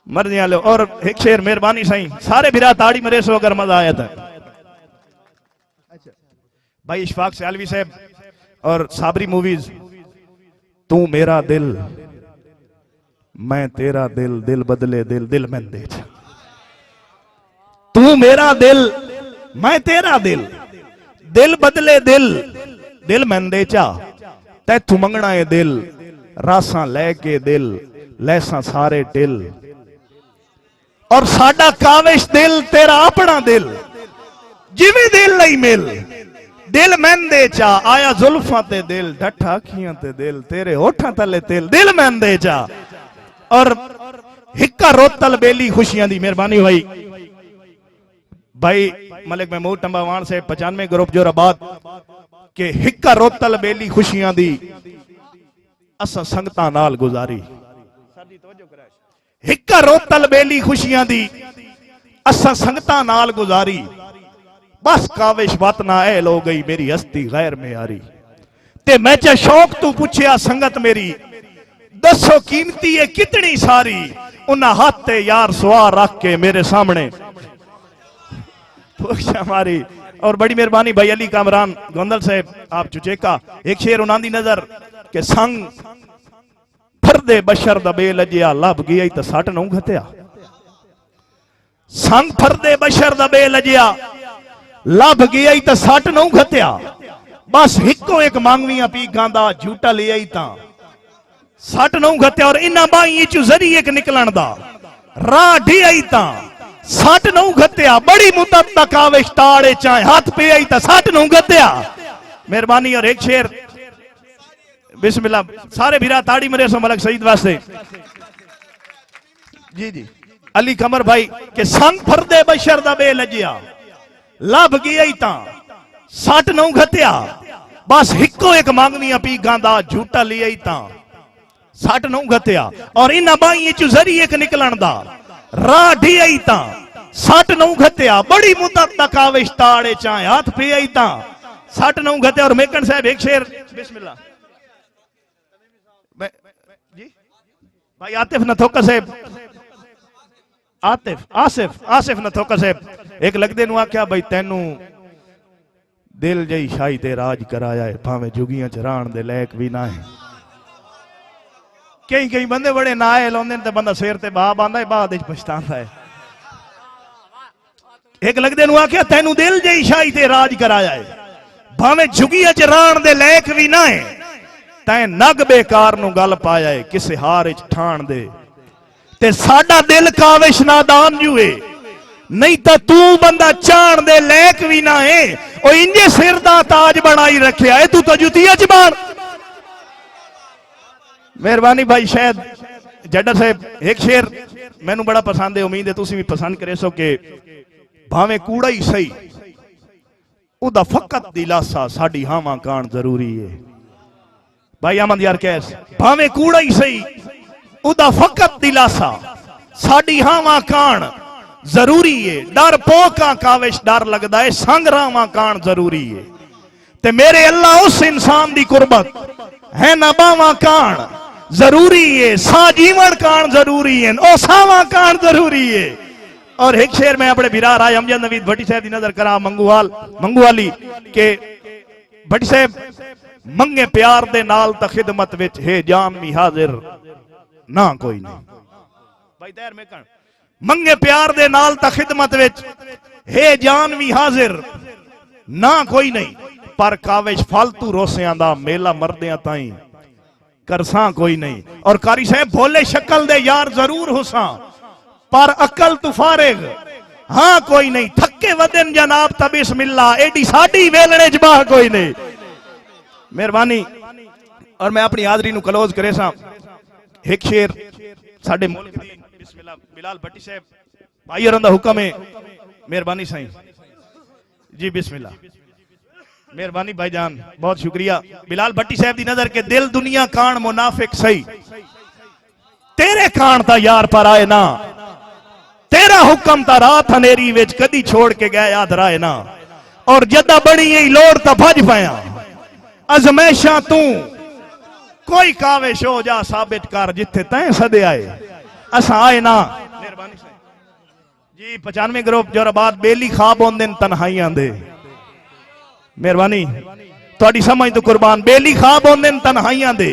मर्जी लो। और एक शेर मेहरबानी साईं सारे बिरा ताड़ी मरे सो अगर मजा आया था। भाई इशफाक सियालवी साहब और साबरी मूवीज। तू मेरा दिल मैं तेरा दिल, दिल बदले दिल, दिल मैं दे। तू मेरा दिल मैं तेरा दिल, दिल बदले दिल, दिल मैं दे चा। तैथू मंगना है दिल, रासा लैके दिल, लैसा सारे टिल। और साडा काविश दिल तेरा अपना दिल, जिवें दिल नहीं मिल, दिल मैं दे चा। आया जुल्फां ते दिल, डठा अखियां ते दिल, तेरे होठां तले तिल, दिल मैं दे चा। और हिक्का रोतल बेली खुशियां दी मेहरबानी भाई। भाई मलिक महमूद टंबावान से 95 ग्रुप जोराबाद के हिक्का रोतल बेली खुशियां दी असा संगतां नाल गुजारी। हिक्का रोतल बेली खुशियां दी असा संगतां नाल गुजारी। बस काविश बात ना ऐल हो गई मेरी हस्ती गैर में आ रही। ते मैं चा शौक तू पूछया संगत मेरी, दसो कीमती है कितनी सारी। उन्हें हाथ ते यार सवार रख के मेरे सामने मारी। और बड़ी मेहरबानी भाई अली कामरान गोंदल साहब आप चुचेका। एक शेर उन्हां दी नजर के संग फरदे बशर दा बेलजिया, लब गई तो सट नूं घत्या। संग फरदे बशर दा बेलजिया, लब गई तो सट नूं घत्या। बस हिको एक मांगवियां पी गांदा, झूठा ले आई ता सट नूं घत्या। और इन्हां बाई चू जरिए एक निकलन दा राह ढी आई ता सट नूं घत्या। बड़ी मुद्दत तक आवेश ताड़े चाहे हाथ पे आई ता सट नूं घत्या। मेहरबानी। और एक शेर बिस्मिल्लाह सारे बिरा ताड़ी मरे सो मलक सईद वास्ते। जी जी अली कमर भाई के संग फरदे बशर दा बेलजिया, लब गई ता सट नूं घत्या। बस हिको एक मांगवियां पी गांदा, झूठा ले आई ता सट नूं घत्या। और इन्हां बाई चू जरिए एक निकलन दा राह ढी आई ता सट नूं घत्या। बड़ी मुद्दत तक आवेश ताड़े चाहे हाथ पे आई ता सट नूं घत्या। और मेकन साहब एक शेर बिस्मिल्लाह जी भाई आतिफ नथोका साहब, आतिफ आसिफ आसिफ नथोका साहब एक लगदे नु आख्या भाई तैनू दिल जई शाही ते राज कराया है, भावे जुगियां च राण दे लायक भी ना है। कई कई बंदे बड़े नाए लाउंदे ते बंदा सिर ते बा बांदा है, बाद विच पछतांदा है। एक लगदे नु आख्या तैनू दिल जई शाही ते राज कराया है, भावे जुगियां च राण दे लायक भी ना है। तैं नग बेकार नु गल पाया है, किसे हार विच ठाण दे। ते साडा दिल काविश नादान जुए, नहीं तो तू बंदा चाण दे लायक भी ना है। ओ इंजे सिर दा ताज बनाई रखिया है, तू तो जुतिया च बाण। मेहरबानी भाई शायद जड्डा साहब एक शेर मैनू बड़ा पसंद है, उम्मीद है तुसी भी पसंद करे सो के भावे कूड़ा ही सही उदा फकत दिलासा साडी हावां कान जरूरी है। भाई अहमद यार कैस भावे कूड़ा ही सही उदा फकत दिलासा साडी हावां कान जरूरी है। डर पोका काविश डर लगदा है, संग रावां कान जरूरी है। ते मेरे अल्लाह उस इंसान दी कुर्बत है ना बावां कान जरूरी है, सा जीवन कान जरूरी है, ओ सावां कान जरूरी है। और एक शेर में अपने बिरा राय अमजद नवीद भट्टी साहब की नजर करा मंगूवाली के भट्टी साहब मंगे प्यार दे नाल ता खिदमत विच है जान भी हाजिर ना कोई नहीं। भाई तैर में कण मंगे प्यार दे नाल ता खिदमत विच है जान भी हाजिर ना कोई नहीं। पर काविश फालतू रोसियां दा मेला मरदियां ताई करसा कोई नहीं। और कारी साहब भोले शक्ल दे यार जरूर होसा, पर अकल तू फारिग हाँ कोई नहीं। थके वदन जनाब ता बिस्मिल्लाह, एडी साडी वेलणे जबाह कोई नहीं। मेहरबानी। और मैं अपनी हाजरी नु क्लोज करे सा एक शेर साडे मुल्क दी बिस्मिल्लाह बिलाल भट्टी साहब भाई होरां दा हुक्म है। मेहरबानी साईं जी बिस्मिल्लाह। मेहरबानी भाईजान बहुत शुक्रिया। बिलाल भट्टी साहब की नजर के दिल दुनिया कान मुनाफिक सही, तेरे कान ता यार पर आए ना, तेरा हुक्म ता रात हनेरी विच कदी छोड़ के गया याद राए ना। और जदा बनी यही लोड़ ता भज पाया अजमैशा तू कोई काविश हो जा साबित कर जिथे तैं सदे आए असा आए ना। जी 95 ग्रुप जोराबाद बेली खाब होंदे तन्हाइयां दे मेहरबानी थोड़ी समझ तो कुर्बान बेली खाब होंदे तन्हाइयां दे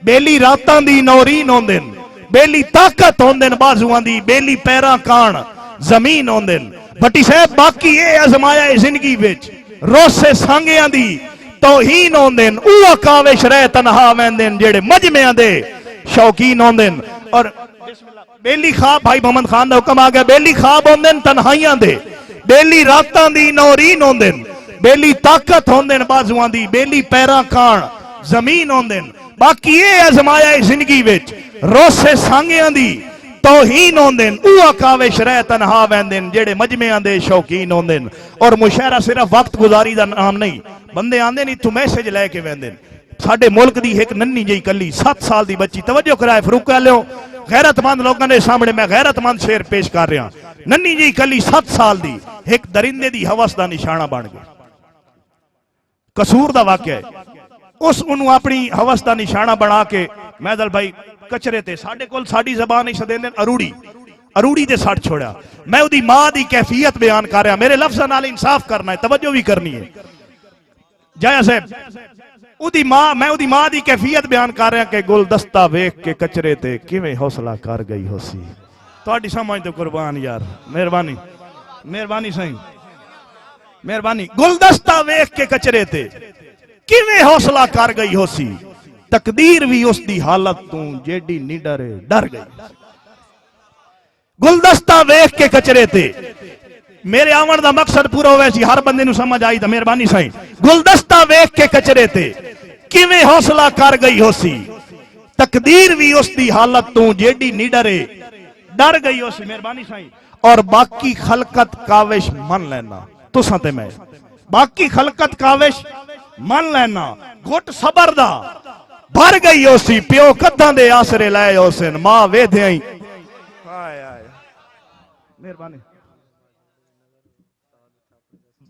बेली रातां दी नौरीन होंदे बेली ताकत होंदे बाजुआं दी बेली पैरां कान जमीन होंदे भट्टी साहब बाकी ये आजमाया जिंदगी विच रोसे सांगियां दी तौहीन होंदे ऊ काविश रह तन्हा वेंदे जेड़े मजमियां दे शौकीन होंदे और बेली खाब भाई मोहम्मद खान का हुक्म आ गया बेली खाब होंदे तन्हाइयां दे बेली रातां दी नौरीन होंदे बेली ताकत होंदे बाजुआं दी बेली पैरां कान जमीन होंदे बाकी ये आजमाया जिंदगी विच रोसे सांगियां दी तौहीन होंदे ऊ काविश रह तन्हा वेंदे जेड़े मजमियां दे शौकीन होंदे और मुशायरा सिर्फ वक्त गुजारी दा नाम नहीं बंदे आंदे नहीं तू मैसेज लैके वेंदे साडे मुल्क दी एक नन्नी जी कली 7 साल दी बच्ची तवज्जो कराए फरूक लियो गैरतमंद लोगों के सामने मैं गैरतमंद शेर पेश कर रहा नन्नी जी कली 7 साल दी एक दरिंदे दी हवस का निशाना बन गई कसूर का वाकया है उस उन्होंने अपनी हवस का निशाना बना के मैदल भाई कचरे ते साडे कोल साडी ज़बान ही सदेंदे अरूड़ी अरूड़ी ते सट छोड़ा मैं उदी मां दी कैफियत बयान कर रहा मेरे लफ्ज़ां नाल इंसाफ करना है तवज्जो भी करनी है जाया साहब उदी मां मैं उदी मां दी कैफियत बयान कर रहा कि गुलदस्ता वेख के कचरे ते किवें हौसला कर गई होसी तुहाडी समझ तो कुर्बान यार मेहरबानी मेहरबानी सही मेहरबानी गुलदस्ता वेख के कचरे ते किवें हौसला कर गई होसी तकदीर भी उसकी हालत तू जेडी नी डरे डर गई गुलदस्ता वेख के कचरे ते मेरे आवन का मकसद पूरा हो सी हर बंदे समझ आई तो मेहरबानी साईं गुलदस्ता वेख के कचरे ते किवें हौसला कर गई होसी तकदीर भी उसकी हालत तू जेडी नी डरे डर गई होसी मेहरबानी साईं और बाकी खलकत काविश मन लेना तुसां ते मैं बाकी खलकत काविश मन लेना घुट सबर दा भर गई होसी प्यो कद्दां दे आसरे लाए होसन मां वेधे आई मेहरबानी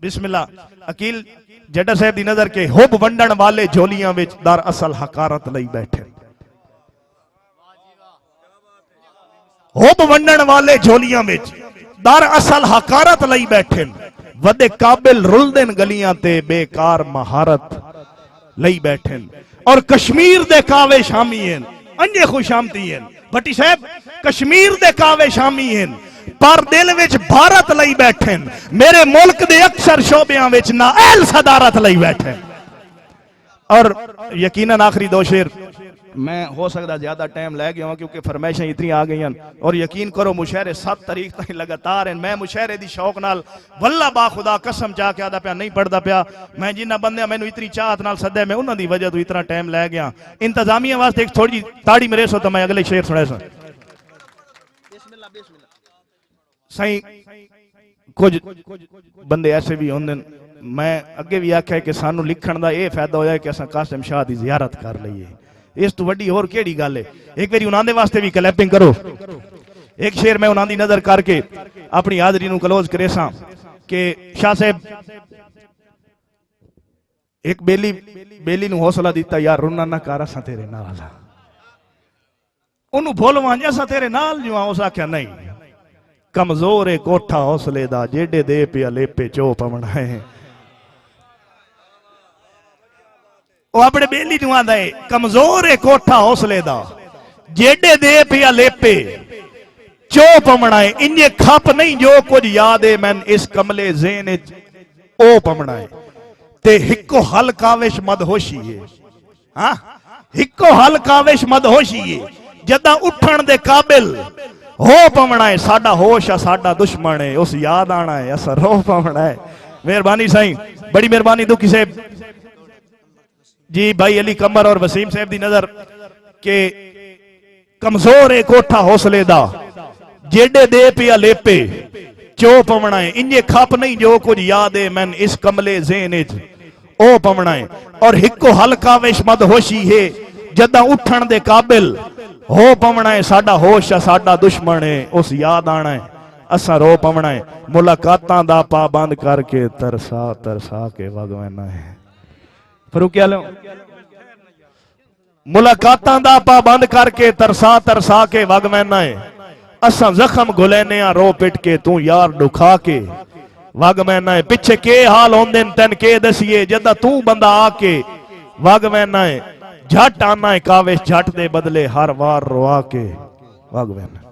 बिस्मिल्लाह अकील जड्डा साहब दी नजर के हुब वंडन वाले झोलियां विच दर असल हकारत लई बैठे हुब वंडन वाले झोलियां विच दर असल हकारत लई बैठे वदे काबिल रुलदेन गलियां ते बेकार महारत लई बैठे और कश्मीर दे कावे शामी हैं अंजे खुशामती हैं भट्टी साहब कश्मीर दे कावे शामी हैं पर दिल विच भारत लई बैठे मेरे मुल्क दे अक्सर शोबियां विच ना अहल सदारत लई बैठे और यकीनन आखिरी दो शेर मैं हो सकता ज्यादा टाइम लै गया क्योंकि फरमाइशें इतनी आ गई और यकीन करो मुशायरे 7 तारीख तक लगातार हैं मैं मुशायरे दी शौक नाल वल्ला बा खुदा कसम चाह के आदा पिया नहीं पढ़ता पिया मैं जिन्ना बंदे मैनू इतनी चाहत नाल सद्या मैं उन्हां दी वजह तो इतना टाइम लै गया इंतजामिया वास्ते एक थोड़ी ताड़ी मेरे सो तो मैं अगले शेर सुना सा सही कुछ बंदे ऐसे भी होंगे मैं अगे भी आख्या कि सानू लिखण दा ये फायदा होया कि असां कासिम शाह दी जियारत कर लईए इस तो वड्डी होर केड़ी गल है एक बारी उन्हां दे वास्ते भी क्लैपिंग करो एक शेर मैं उन्हां दी नजर करके अपनी हाजरी नू क्लोज करे सा कि शाह साहब एक बेली नू हौसला दिता यार रुना ना कर असां तेरे नाल ओनू भुल वांजा असां तेरे नाल जो उस आख्या नहीं कमजोर है कोठा हौसले दा जेडे दे पिया लेपे चो पवना है अपने बेली नू आंदा है कमजोर है कोठा हौसले दा जेडे दे पिया लेपे चो पवना है इन्ने खप नहीं जो कुछ याद है मैन इस कमले ज़हन ओ पवना है ते हिको हल काविश मदहोशी है हाँ हिको हल काविश मदहोशी है जदा उठण दे काबिल हो पवना है साडा होश आ साडा दुश्मन है उस याद आना है असर रो पवना है मेहरबानी साईं बड़ी मेहरबानी दुखी साहब जी भाई अली कमर और वसीम साहब दी नजर के कमजोर है कोठा हौसले दा जेडे दे पिया लेपे चो पवना है इन्ने खप नहीं जो कुछ याद है मैन इस कमले ज़हन ओ पवना है और हिको हल्का विश मदहोशी है जदा उठण दे काबिल हो पवना है साडा होश आ साडा दुश्मन है उस याद आना है असा रो पवना है मुलाकातां दा पाबंद करके तरसा तरसा के वगवैना है फरूकिया लो मुलाकातां दा पाबंद करके तरसा तरसा के वगवैना है असा जख्म घुलैने रो पिट के तू यार दुखा के वग मैना पिछे के हाल होंदे तेन के दसिए जदा तू बंदा आके वग मैना झट आना काविश झट दे बदले हर वार रोआ के वग मैना